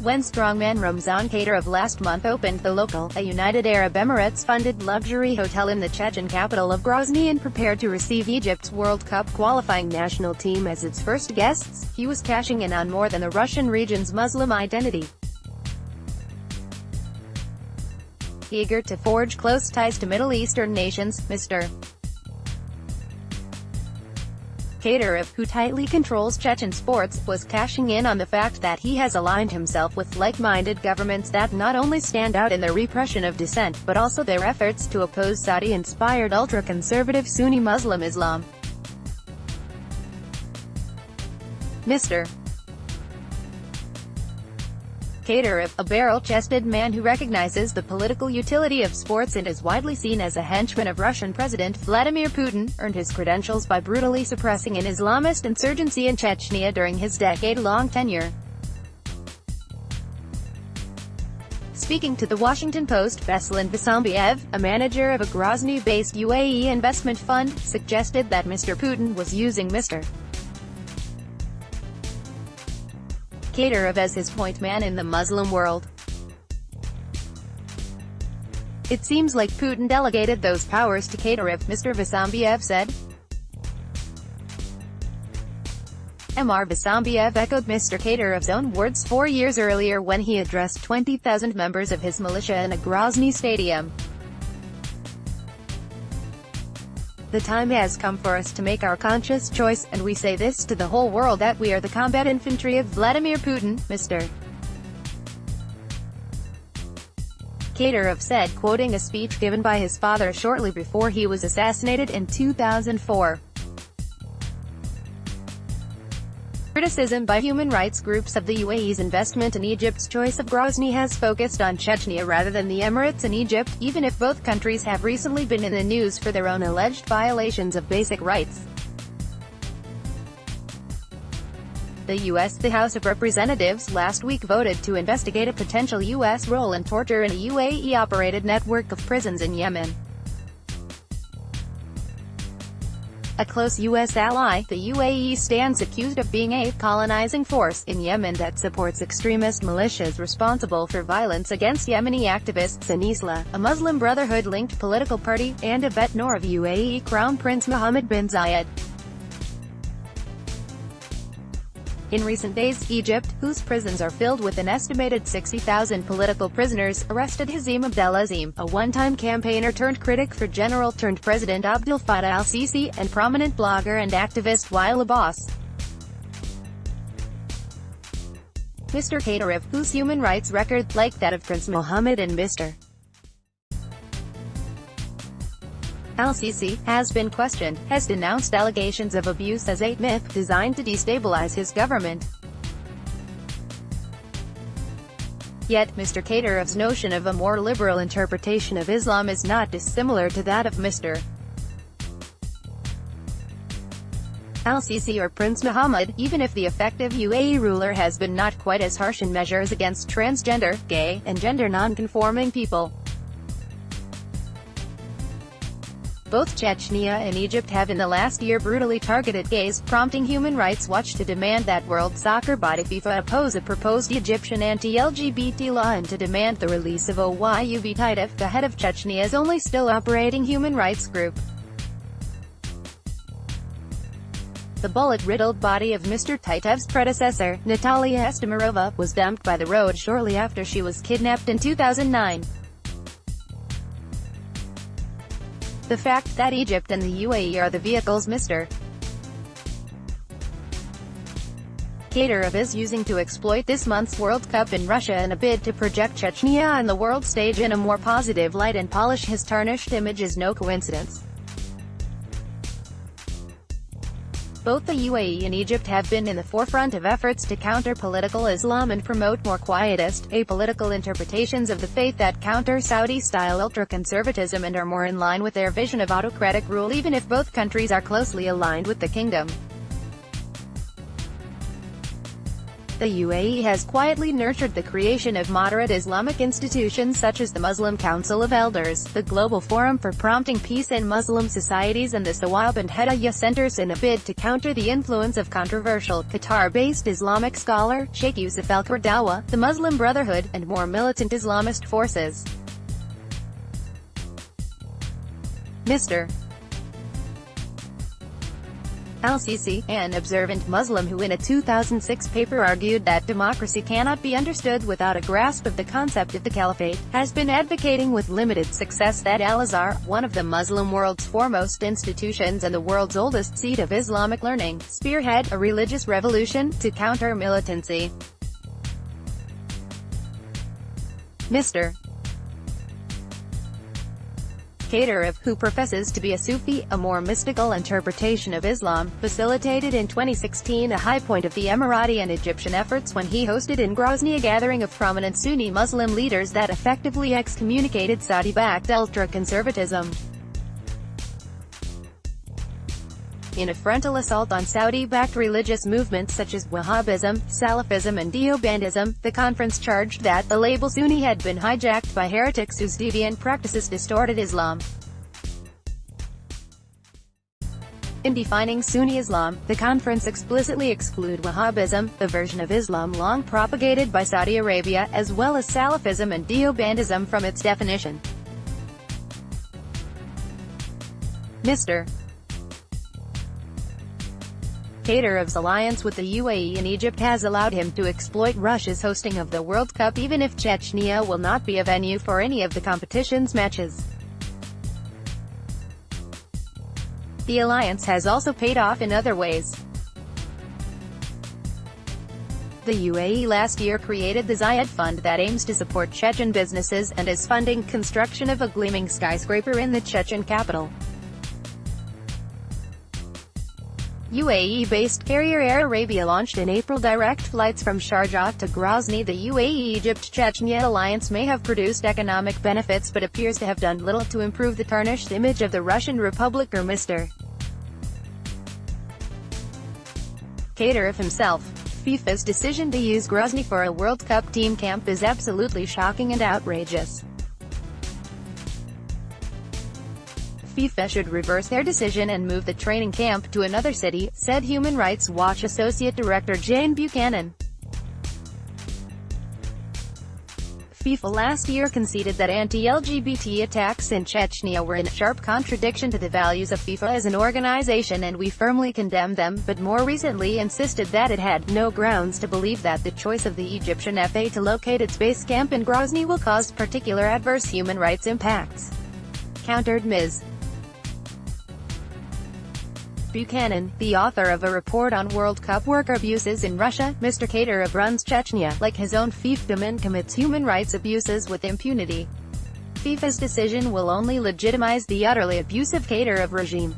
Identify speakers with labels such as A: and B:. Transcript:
A: when strongman Ramzan Kadyrov last month opened the local, a United Arab Emirates-funded luxury hotel in the Chechen capital of Grozny and prepared to receive Egypt's World Cup qualifying national team as its first guests, he was cashing in on more than the Russian region's Muslim identity. Eager to forge close ties to Middle Eastern nations, Mr. Kadyrov, who tightly controls Chechen sports, was cashing in on the fact that he has aligned himself with like-minded governments that not only stand out in their repression of dissent, but also their efforts to oppose Saudi-inspired ultra-conservative Sunni Muslim Islam. Mr. Kadyrov, a barrel-chested man who recognizes the political utility of sports and is widely seen as a henchman of Russian President Vladimir Putin, earned his credentials by brutally suppressing an Islamist insurgency in Chechnya during his decade-long tenure. Speaking to The Washington Post, Beslan Basambiev, a manager of a Grozny-based UAE investment fund, suggested that Mr. Putin was using Mr. Kadyrov as his point man in the Muslim world. It seems like Putin delegated those powers to Kadyrov, Mr. Basambiev said. Mr. Basambiev echoed Mr. Kadyrov's own words 4 years earlier when he addressed 20,000 members of his militia in a Grozny stadium. The time has come for us to make our conscious choice, and we say this to the whole world that we are the combat infantry of Vladimir Putin, Mr. Kadyrov said, quoting a speech given by his father shortly before he was assassinated in 2004. Criticism by human rights groups of the UAE's investment in Egypt's choice of Grozny has focused on Chechnya rather than the Emirates and Egypt, even if both countries have recently been in the news for their own alleged violations of basic rights. The House of Representatives last week voted to investigate a potential U.S. role in torture in a UAE-operated network of prisons in Yemen. A close U.S. ally, the UAE stands accused of being a colonizing force in Yemen that supports extremist militias responsible for violence against Yemeni activists in Isla, a Muslim Brotherhood-linked political party, and a veteran of UAE Crown Prince Mohammed bin Zayed. In recent days, Egypt, whose prisons are filled with an estimated 60,000 political prisoners, arrested Hazim Abdelazim, a one-time campaigner-turned-critic for General-turned-President Abdel Fattah al-Sisi, and prominent blogger and activist Wael Abbas. Mr. Kadyrov, whose human rights record, like that of Prince Mohammed and Mr. al-Sisi, has been questioned, has denounced allegations of abuse as a myth designed to destabilize his government. Yet, Mr. Kadyrov's notion of a more liberal interpretation of Islam is not dissimilar to that of Mr. al-Sisi or Prince Mohammed, even if the effective UAE ruler has been not quite as harsh in measures against transgender, gay, and gender non-conforming people. Both Chechnya and Egypt have in the last year brutally targeted gays, prompting Human Rights Watch to demand that World Soccer body FIFA oppose a proposed Egyptian anti-LGBT law and to demand the release of Oyub Titov, the head of Chechnya's only still operating human rights group. The bullet-riddled body of Mr. Titov's predecessor, Natalia Estemirova, was dumped by the road shortly after she was kidnapped in 2009. The fact that Egypt and the UAE are the vehicles Mr. Kadyrov is using to exploit this month's World Cup in Russia in a bid to project Chechnya on the world stage in a more positive light and polish his tarnished image is no coincidence. Both the UAE and Egypt have been in the forefront of efforts to counter political Islam and promote more quietist, apolitical interpretations of the faith that counter Saudi-style ultra-conservatism and are more in line with their vision of autocratic rule, even if both countries are closely aligned with the kingdom. The UAE has quietly nurtured the creation of moderate Islamic institutions such as the Muslim Council of Elders, the Global Forum for Promoting Peace in Muslim Societies and the Sawab and Hidayah Centers in a bid to counter the influence of controversial, Qatar-based Islamic scholar, Sheikh Yusuf al-Qaradawi, the Muslim Brotherhood, and more militant Islamist forces. Mr. Al-Sisi, an observant Muslim who in a 2006 paper argued that democracy cannot be understood without a grasp of the concept of the caliphate, has been advocating with limited success that Al-Azhar, one of the Muslim world's foremost institutions and the world's oldest seat of Islamic learning, spearhead a religious revolution to counter militancy. Mr. Kadyrov, who professes to be a Sufi, a more mystical interpretation of Islam, facilitated in 2016 a high point of the Emirati and Egyptian efforts when he hosted in Grozny a gathering of prominent Sunni Muslim leaders that effectively excommunicated Saudi-backed ultra-conservatism. In a frontal assault on Saudi-backed religious movements such as Wahhabism, Salafism and Deobandism, the conference charged that the label Sunni had been hijacked by heretics whose deviant practices distorted Islam. In defining Sunni Islam, the conference explicitly excluded Wahhabism, the version of Islam long propagated by Saudi Arabia, as well as Salafism and Deobandism from its definition. Mr. Kadyrov's alliance with the UAE and Egypt has allowed him to exploit Russia's hosting of the World Cup even if Chechnya will not be a venue for any of the competition's matches. The alliance has also paid off in other ways. The UAE last year created the Zayed Fund that aims to support Chechen businesses, and is funding construction of a gleaming skyscraper in the Chechen capital. UAE-based carrier Air Arabia launched in April direct flights from Sharjah to Grozny. The UAE-Egypt-Chechnya alliance may have produced economic benefits but appears to have done little to improve the tarnished image of the Russian Republic or Mr. Kadyrov himself. FIFA's decision to use Grozny for a World Cup team camp is absolutely shocking and outrageous. FIFA should reverse their decision and move the training camp to another city, said Human Rights Watch Associate Director Jane Buchanan. FIFA last year conceded that anti-LGBT attacks in Chechnya were in sharp contradiction to the values of FIFA as an organization, and we firmly condemn them, but more recently insisted that it had no grounds to believe that the choice of the Egyptian FA to locate its base camp in Grozny will cause particular adverse human rights impacts. Countered Ms. Buchanan, the author of a report on World Cup worker abuses in Russia. Mr. Kadyrov runs Chechnya, like his own fiefdom, and commits human rights abuses with impunity. FIFA's decision will only legitimize the utterly abusive Kadyrov regime.